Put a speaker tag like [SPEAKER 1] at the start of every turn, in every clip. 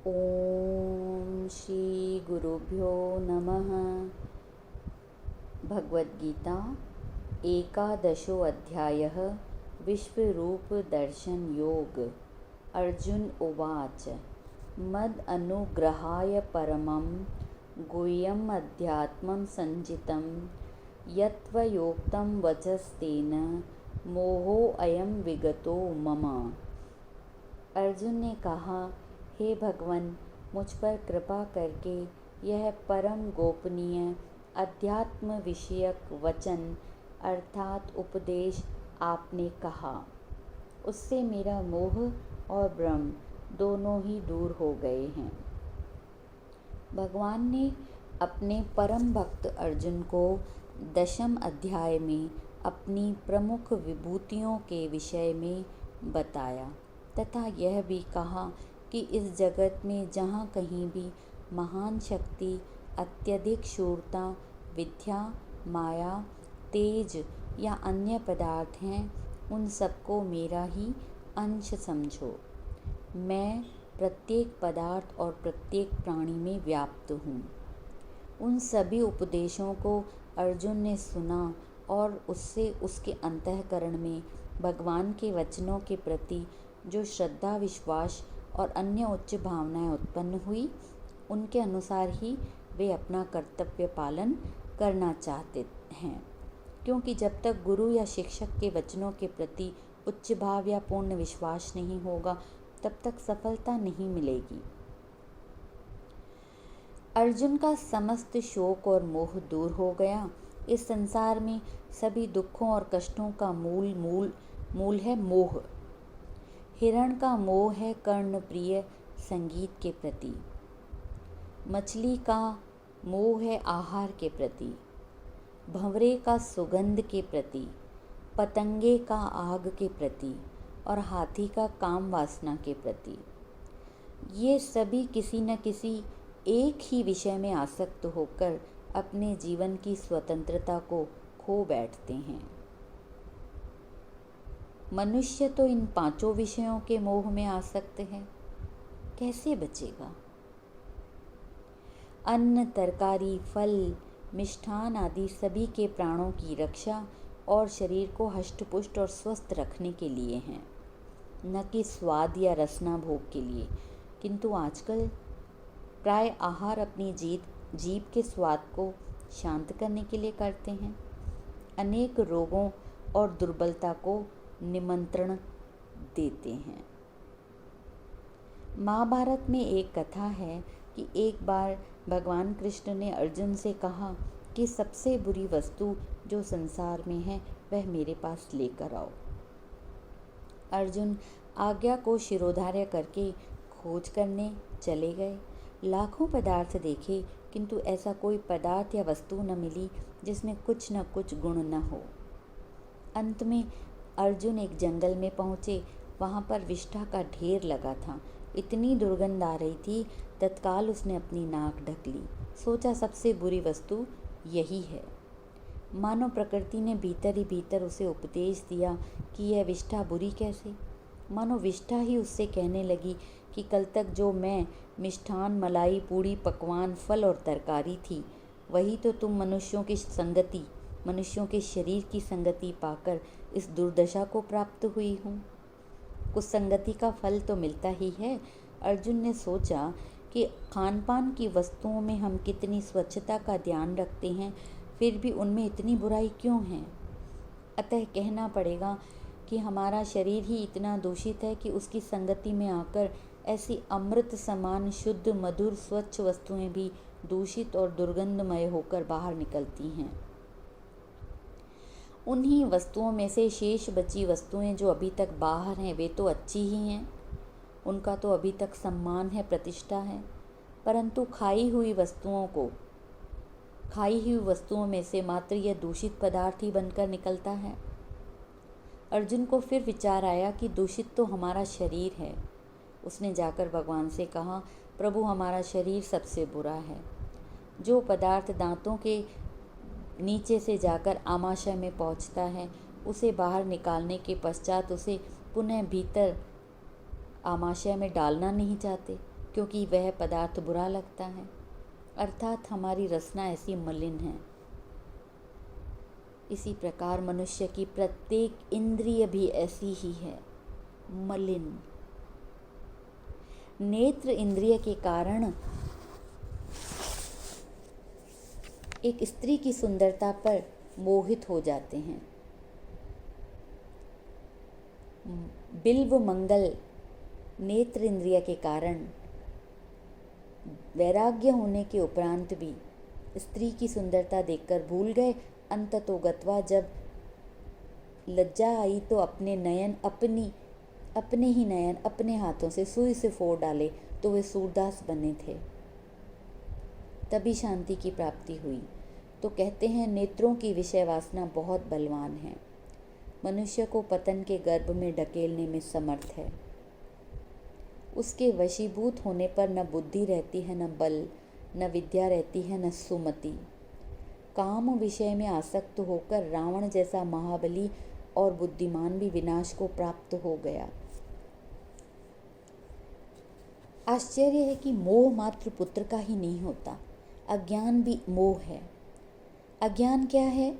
[SPEAKER 1] ओम श्री गुरुभ्यो नमः। भगवद्गीता एकादशो अध्यायः विश्वरूप दर्शन योग। अर्जुन उवाच मद अनुग्रहाय परमं गुह्यम् अध्यात्मं संजितं यत्त्वयोक्तं वचस्तेन मोहोऽयं विगतो मम। अर्जुन ने कहा, हे भगवान, मुझ पर कृपा करके यह परम गोपनीय अध्यात्म विषयक वचन अर्थात उपदेश आपने कहा, उससे मेरा मोह और भ्रम दोनों ही दूर हो गए हैं। भगवान ने अपने परम भक्त अर्जुन को 10वें अध्याय में अपनी प्रमुख विभूतियों के विषय में बताया तथा यह भी कहा कि इस जगत में जहाँ कहीं भी महान शक्ति, अत्यधिक शूरता, विद्या, माया, तेज या अन्य पदार्थ हैं, उन सबको मेरा ही अंश समझो। मैं प्रत्येक पदार्थ और प्रत्येक प्राणी में व्याप्त हूँ। उन सभी उपदेशों को अर्जुन ने सुना और उससे उसके अंतःकरण में भगवान के वचनों के प्रति जो श्रद्धा, विश्वास और अन्य उच्च भावनाएं उत्पन्न हुई, उनके अनुसार ही वे अपना कर्तव्य पालन करना चाहते हैं। क्योंकि जब तक गुरु या शिक्षक के वचनों के प्रति उच्च भाव या पूर्ण विश्वास नहीं होगा, तब तक सफलता नहीं मिलेगी। अर्जुन का समस्त शोक और मोह दूर हो गया। इस संसार में सभी दुखों और कष्टों का मूल है मोह। हिरण का मोह है कर्णप्रिय संगीत के प्रति, मछली का मोह है आहार के प्रति, भंवरे का सुगंध के प्रति, पतंगे का आग के प्रति और हाथी का काम वासना के प्रति। ये सभी किसी न किसी एक ही विषय में आसक्त होकर अपने जीवन की स्वतंत्रता को खो बैठते हैं। मनुष्य तो इन 5 विषयों के मोह में आसक्त है, कैसे बचेगा? अन्न, तरकारी, फल, मिष्ठान आदि सभी के प्राणों की रक्षा और शरीर को हष्टपुष्ट और स्वस्थ रखने के लिए हैं, न कि स्वाद या रसना भोग के लिए। किंतु आजकल प्राय आहार अपनी जीभ के स्वाद को शांत करने के लिए करते हैं, अनेक रोगों और दुर्बलता को निमंत्रण देते हैं। महाभारत में एक कथा है कि एक बार भगवान कृष्ण ने अर्जुन से कहा कि सबसे बुरी वस्तु जो संसार में है वह मेरे पास लेकर आओ। अर्जुन आज्ञा को शिरोधार्य करके खोज करने चले गए। लाखों पदार्थ देखे, किंतु ऐसा कोई पदार्थ या वस्तु न मिली जिसमें कुछ न कुछ गुण न हो। अंत में अर्जुन एक जंगल में पहुँचे। वहाँ पर विष्ठा का ढेर लगा था। इतनी दुर्गंध आ रही थी, तत्काल उसने अपनी नाक ढक ली। सोचा सबसे बुरी वस्तु यही है। मानो प्रकृति ने भीतर ही भीतर उसे उपदेश दिया कि यह विष्ठा बुरी कैसे। मानो विष्ठा ही उससे कहने लगी कि कल तक जो मैं मिष्ठान, मलाई, पूड़ी, पकवान, फल और तरकारी थी, वही तो तुम मनुष्यों के शरीर की संगति पाकर इस दुर्दशा को प्राप्त हुई हूँ। कुछ संगति का फल तो मिलता ही है। अर्जुन ने सोचा कि खान पान की वस्तुओं में हम कितनी स्वच्छता का ध्यान रखते हैं, फिर भी उनमें इतनी बुराई क्यों है? अतः कहना पड़ेगा कि हमारा शरीर ही इतना दूषित है कि उसकी संगति में आकर ऐसी अमृत समान शुद्ध, मधुर, स्वच्छ वस्तुएं भी दूषित और दुर्गंधमय होकर बाहर निकलती हैं। उन्हीं वस्तुओं में से शेष बची वस्तुएं जो अभी तक बाहर हैं, वे तो अच्छी ही हैं, उनका तो अभी तक सम्मान है, प्रतिष्ठा है। परंतु खाई हुई वस्तुओं में से मात्र यह दूषित पदार्थ ही बनकर निकलता है। अर्जुन को फिर विचार आया कि दूषित तो हमारा शरीर है। उसने जाकर भगवान से कहा, प्रभु, हमारा शरीर सबसे बुरा है। जो पदार्थ दांतों के नीचे से जाकर आमाशय में पहुंचता है, उसे बाहर निकालने के पश्चात उसे पुनः भीतर आमाशय में डालना नहीं चाहते, क्योंकि वह पदार्थ बुरा लगता है। अर्थात हमारी रसना ऐसी मलिन है। इसी प्रकार मनुष्य की प्रत्येक इंद्रिय भी ऐसी ही है, मलिन। नेत्र इंद्रिय के कारण एक स्त्री की सुंदरता पर मोहित हो जाते हैं। बिल्व मंगल नेत्र इंद्रिय के कारण वैराग्य होने के उपरांत भी स्त्री की सुंदरता देखकर भूल गए। अंततोगत्वा जब लज्जा आई तो अपने ही नयन अपने हाथों से सुई से फोड़ डाले तो वे सूरदास बने थे। तभी शांति की प्राप्ति हुई। तो कहते हैं नेत्रों की विषय वासना बहुत बलवान है, मनुष्य को पतन के गर्भ में ढकेलने में समर्थ है। उसके वशीभूत होने पर न बुद्धि रहती है, न बल, न विद्या रहती है, न सुमति। काम विषय में आसक्त होकर रावण जैसा महाबली और बुद्धिमान भी विनाश को प्राप्त हो गया। आश्चर्य है कि मोह मात्र पुत्र का ही नहीं होता, अज्ञान भी मोह है। अज्ञान क्या है?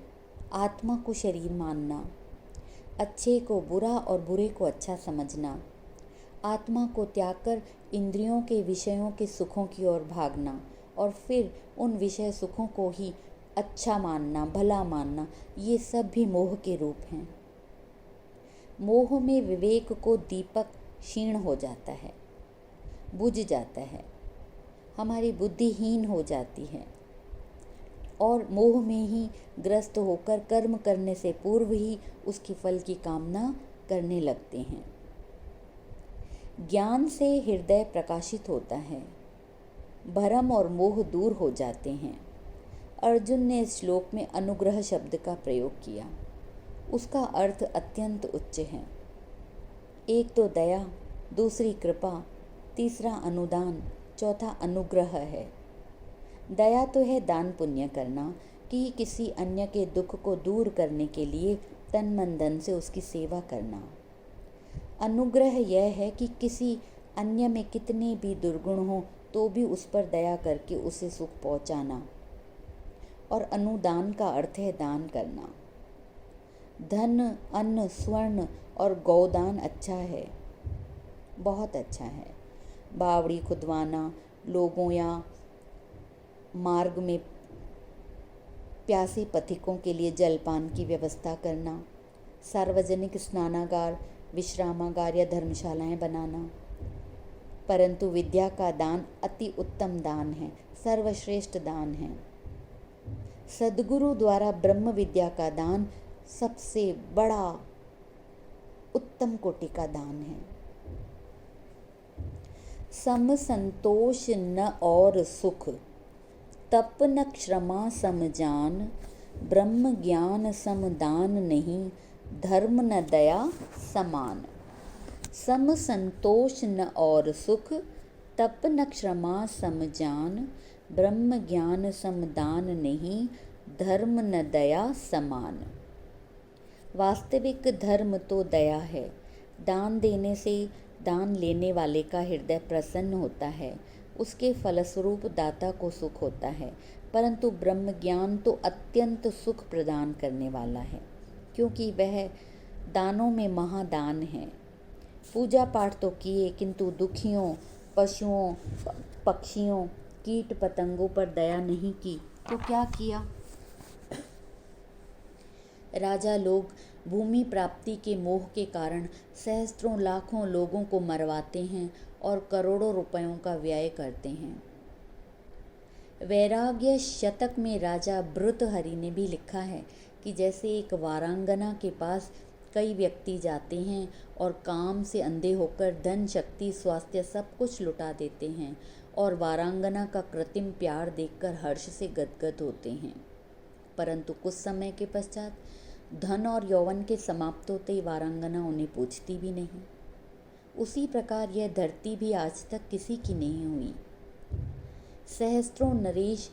[SPEAKER 1] आत्मा को शरीर मानना, अच्छे को बुरा और बुरे को अच्छा समझना, आत्मा को त्याग कर इंद्रियों के विषयों के सुखों की ओर भागना और फिर उन विषय सुखों को ही अच्छा मानना, भला मानना, ये सब भी मोह के रूप हैं। मोह में विवेक को दीपक क्षीण हो जाता है, बुझ जाता है, हमारी बुद्धि हीन हो जाती है और मोह में ही ग्रस्त होकर कर्म करने से पूर्व ही उसके फल की कामना करने लगते हैं। ज्ञान से हृदय प्रकाशित होता है, भरम और मोह दूर हो जाते हैं। अर्जुन ने इस श्लोक में अनुग्रह शब्द का प्रयोग किया। उसका अर्थ अत्यंत उच्च है। एक तो दया, दूसरी कृपा, तीसरा अनुदान, चौथा अनुग्रह है। दया तो है दान पुण्य करना कि किसी अन्य के दुख को दूर करने के लिए तन मन धन से उसकी सेवा करना। अनुग्रह यह है कि किसी अन्य में कितने भी दुर्गुण हो तो भी उस पर दया करके उसे सुख पहुंचाना। और अनुदान का अर्थ है दान करना। धन, अन्न, स्वर्ण और गौदान अच्छा है, बहुत अच्छा है। बावड़ी खुदवाना, लोगों या मार्ग में प्यासे पथिकों के लिए जलपान की व्यवस्था करना, सार्वजनिक स्नानागार, विश्रामागार या धर्मशालाएं बनाना। परंतु विद्या का दान अति उत्तम दान है, सर्वश्रेष्ठ दान है। सद्गुरु द्वारा ब्रह्म विद्या का दान सबसे बड़ा उत्तम कोटि का दान है। सम संतोष न और सुख, तप न क्षमा सम जान, ब्रह्म ज्ञान सम दान नहीं, धर्म न दया समान। सम संतोष न और सुख, तप न क्षमा सम जान, ब्रह्म ज्ञान सम दान नहीं, धर्म न दया समान। वास्तविक धर्म तो दया है। दान देने से दान लेने वाले का हृदय प्रसन्न होता है, उसके फलस्वरूप दाता को सुख होता है। परंतु ब्रह्म ज्ञान तो अत्यंत सुख प्रदान करने वाला है, क्योंकि वह दानों में महादान है। पूजा पाठ तो किए, किंतु दुखियों, पशुओं, पक्षियों, कीट पतंगों पर दया नहीं की तो क्या किया? राजा लोग भूमि प्राप्ति के मोह के कारण सहस्त्रों लाखों लोगों को मरवाते हैं और करोड़ों रुपयों का व्यय करते हैं। वैराग्य शतक में राजा भृतहरि ने भी लिखा है कि जैसे एक वारांगना के पास कई व्यक्ति जाते हैं और काम से अंधे होकर धन, शक्ति, स्वास्थ्य सब कुछ लुटा देते हैं और वारांगना का कृत्रिम प्यार देखकर हर्ष से गदगद होते हैं, परंतु कुछ समय के पश्चात धन और यौवन के समाप्त होते ही वारांगना उन्हें पूछती भी नहीं। उसी प्रकार यह धरती भी आज तक किसी की नहीं हुई। सहस्त्रों नरेश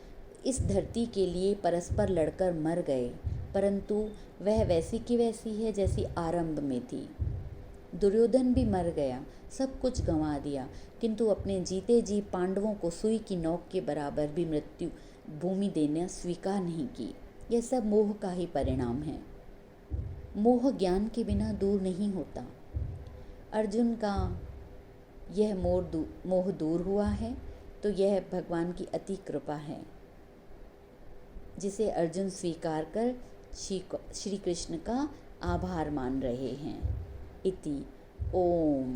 [SPEAKER 1] इस धरती के लिए परस्पर लड़कर मर गए, परंतु वह वैसी की वैसी है जैसी आरंभ में थी। दुर्योधन भी मर गया, सब कुछ गंवा दिया, किंतु अपने जीते जी पांडवों को सुई की नोक के बराबर भी मृत्यु भूमि देना स्वीकार नहीं की। यह सब मोह का ही परिणाम है। मोह ज्ञान के बिना दूर नहीं होता। अर्जुन का यह मोह दूर हुआ है तो यह भगवान की अति कृपा है, जिसे अर्जुन स्वीकार कर श्री कृष्ण का आभार मान रहे हैं। इति ओम।